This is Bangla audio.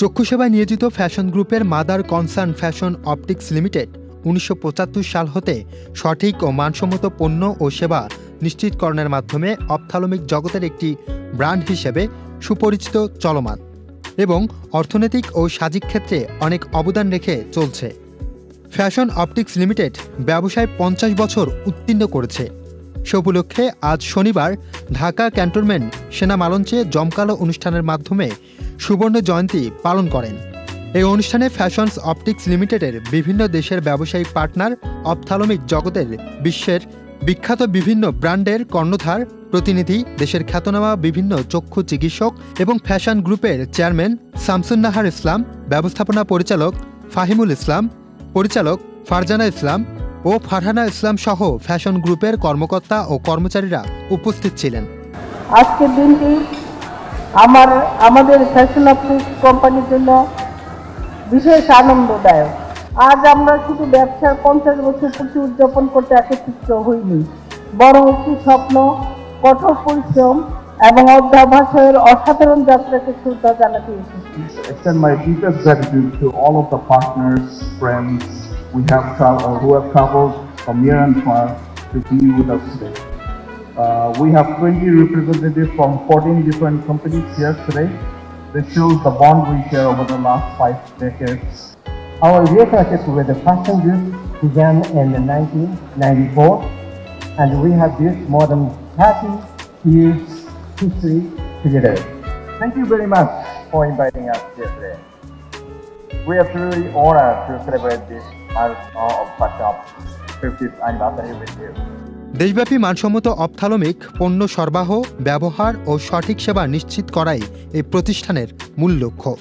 চক্ষু সেবায় নিয়োজিত ফ্যাশন গ্রুপের mother concern fashion optics limited ১৯৭৫ সাল হতে সঠিক ও মানসম্মত পণ্য ও সেবা নিশ্চিতকরণের মাধ্যমে অপথ্যালমিক জগতের একটি ব্র্যান্ড হিসেবে সুপরিচিত চলমান এবং অর্থনৈতিক ও সামাজিক ক্ষেত্রে অনেক অবদান রেখে চলছে। ফ্যাশন অপটিক্স লিমিটেড ব্যবসায় ৫০ বছর উত্তীর্ণ করেছে। সে উপলক্ষে আজ শনিবার ঢাকা ক্যান্টনমেন্ট সেনা মালঞ্চে জমকালো অনুষ্ঠানের মাধ্যমে সুবর্ণ জয়ন্তী পালন করেন। এই অনুষ্ঠানে ফ্যাশনস অপটিক্স লিমিটেডের বিভিন্ন দেশের ব্যবসায়িক পার্টনার, অপথ্যালমিক জগতের বিশ্বের বিখ্যাত বিভিন্ন ব্র্যান্ডের কর্ণধার, প্রতিনিধি, দেশের খ্যাতনামা বিভিন্ন চক্ষু চিকিৎসক এবং ফ্যাশন গ্রুপের চেয়ারম্যান শামসুন্নাহার ইসলাম, ব্যবস্থাপনা পরিচালক ফাহিমুল ইসলাম, পরিচালক ফারজানা ইসলাম ও ফারহানা ইসলাম সহ ফ্যাশন গ্রুপের কর্মকর্তা ও কর্মচারীরা উপস্থিত ছিলেন। আজকের দিনটি আমাদের ফ্যাশন অপটিক্স কোম্পানির জন্য বিশেষ আনন্দদায়ক। আজ আমরা শুধু ব্যবসার ৫০ বছর পূর্তি উদযাপন করতে একত্রিত হইনি, বরং একটি স্বপ্ন, কঠোর পরিশ্রম এবং অধ্যাবসায়ের অসাধারণ যাত্রাকে শ্রদ্ধা জানাতে এসেছি। Extend my deepest gratitude to all of the partners, friends who have traveled from near and far to be with us today. We have 20 representatives from 14 different companies here today. This shows the bond we share over the last 5 decades. Our relationship with the fashion group began in 1994, and we have built more than 30 years history together. Thank you very much for inviting us here today. We are truly honored to celebrate this milestone of Fashion 50th anniversary with you. দেশব্যাপী মানসম্মত অপথ্যালমিক পণ্য সরবরাহ, ব্যবহার ও সঠিক সেবা নিশ্চিত করাই এই প্রতিষ্ঠানের মূল লক্ষ্য।